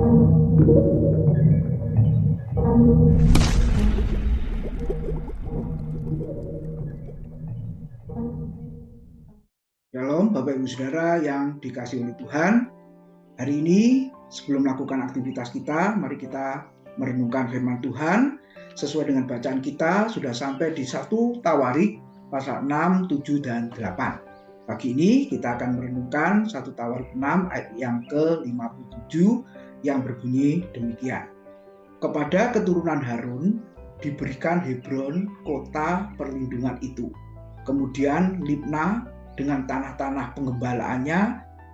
Shalom Bapak Ibu Saudara yang dikasihi oleh Tuhan. Hari ini sebelum melakukan aktivitas kita, mari kita merenungkan firman Tuhan. Sesuai dengan bacaan kita sudah sampai di 1 Tawarik pasal 6, 7, dan 8. Pagi ini kita akan merenungkan 1 Tawarik 6 ayat yang ke-57 yang berbunyi demikian. Kepada keturunan Harun diberikan Hebron, kota perlindungan itu. Kemudian Libna dengan tanah-tanah penggembalaannya,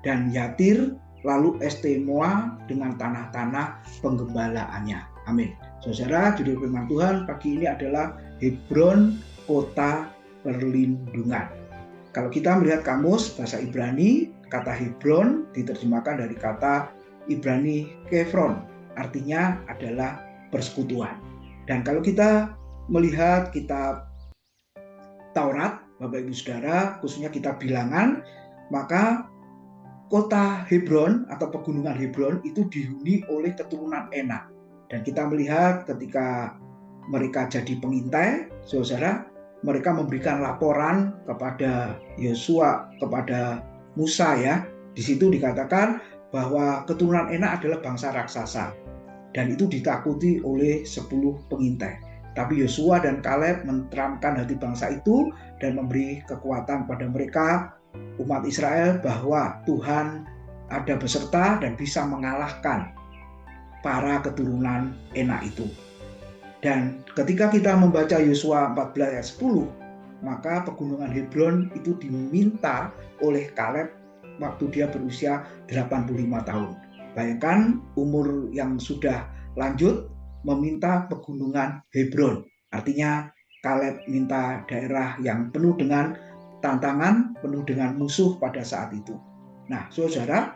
dan Yatir, lalu Estemoa dengan tanah-tanah penggembalaannya. Amin. Saudara, judul firman Tuhan pagi ini adalah Hebron, kota perlindungan. Kalau kita melihat kamus bahasa Ibrani, kata Hebron diterjemahkan dari kata Ibrani Kefron, artinya adalah persekutuan. Dan kalau kita melihat kitab Taurat, Bapak Ibu Saudara, khususnya kitab Bilangan, maka kota Hebron atau pegunungan Hebron itu dihuni oleh keturunan Enak. Dan kita melihat ketika mereka jadi pengintai, saudara, mereka memberikan laporan kepada Yosua, kepada Musa ya. Di situ dikatakan bahwa keturunan Enak adalah bangsa raksasa. Dan itu ditakuti oleh 10 pengintai. Tapi Yosua dan Kaleb menenteramkan hati bangsa itu dan memberi kekuatan pada mereka, umat Israel, bahwa Tuhan ada beserta dan bisa mengalahkan para keturunan Enak itu. Dan ketika kita membaca Yosua 14 ayat 10, maka pegunungan Hebron itu diminta oleh Kaleb waktu dia berusia 85 tahun. Bayangkan umur yang sudah lanjut meminta pegunungan Hebron. Artinya Kaleb minta daerah yang penuh dengan tantangan, penuh dengan musuh pada saat itu. Nah, saudara,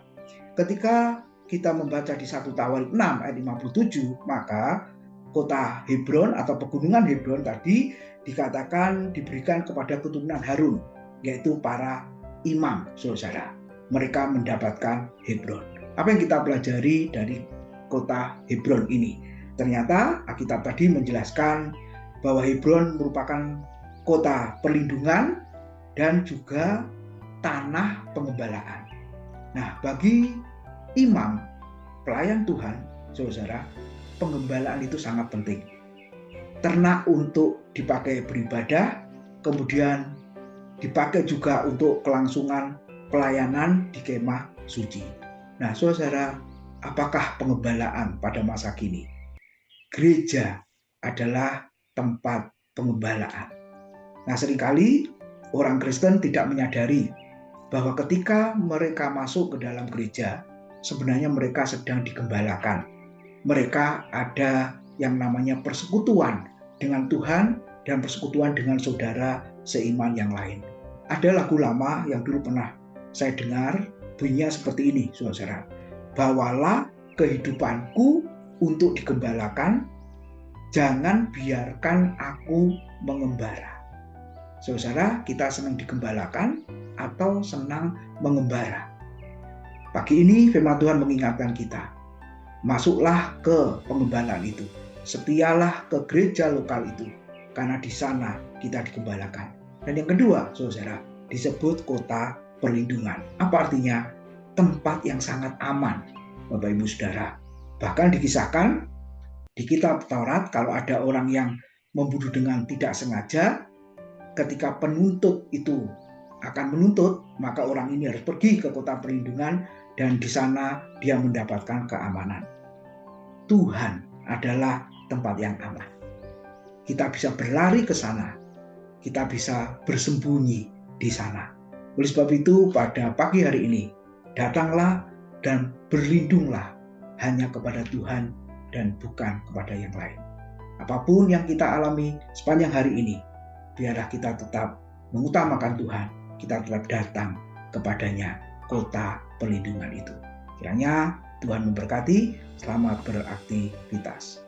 ketika kita membaca di 1 Tawarik 6 ayat 57, maka kota Hebron atau pegunungan Hebron tadi dikatakan diberikan kepada keturunan Harun, yaitu para imam, saudara. Mereka mendapatkan Hebron. Apa yang kita pelajari dari kota Hebron ini? Ternyata Alkitab tadi menjelaskan bahwa Hebron merupakan kota perlindungan dan juga tanah pengembalaan. Nah, bagi imam, pelayan Tuhan, saudara, pengembalaan itu sangat penting. Ternak untuk dipakai beribadah, kemudian dipakai juga untuk kelangsungan pelayanan di kemah suci. Nah, saudara, apakah pengembalaan pada masa kini? Gereja adalah tempat pengembalaan. Nah, seringkali orang Kristen tidak menyadari bahwa ketika mereka masuk ke dalam gereja, sebenarnya mereka sedang digembalakan. Mereka ada yang namanya persekutuan dengan Tuhan dan persekutuan dengan saudara seiman yang lain. Ada lagu lama yang dulu pernah saya dengar, bunyinya seperti ini, saudara. Bawalah kehidupanku untuk digembalakan, jangan biarkan aku mengembara. Saudara, kita senang digembalakan atau senang mengembara? Pagi ini firman Tuhan mengingatkan kita, masuklah ke pengembalaan itu, setialah ke gereja lokal itu, karena di sana kita digembalakan. Dan yang kedua, saudara, disebut kota perlindungan. Apa artinya? Tempat yang sangat aman, Bapak Ibu Saudara. Bahkan dikisahkan di kitab Taurat, kalau ada orang yang membunuh dengan tidak sengaja, ketika penuntut itu akan menuntut, maka orang ini harus pergi ke kota perlindungan dan di sana dia mendapatkan keamanan. Tuhan adalah tempat yang aman. Kita bisa berlari ke sana, kita bisa bersembunyi di sana. Oleh sebab itu, pada pagi hari ini, datanglah dan berlindunglah hanya kepada Tuhan dan bukan kepada yang lain. Apapun yang kita alami sepanjang hari ini, biarlah kita tetap mengutamakan Tuhan, kita tetap datang kepadanya, kota perlindungan itu. Kiranya Tuhan memberkati, selamat beraktivitas.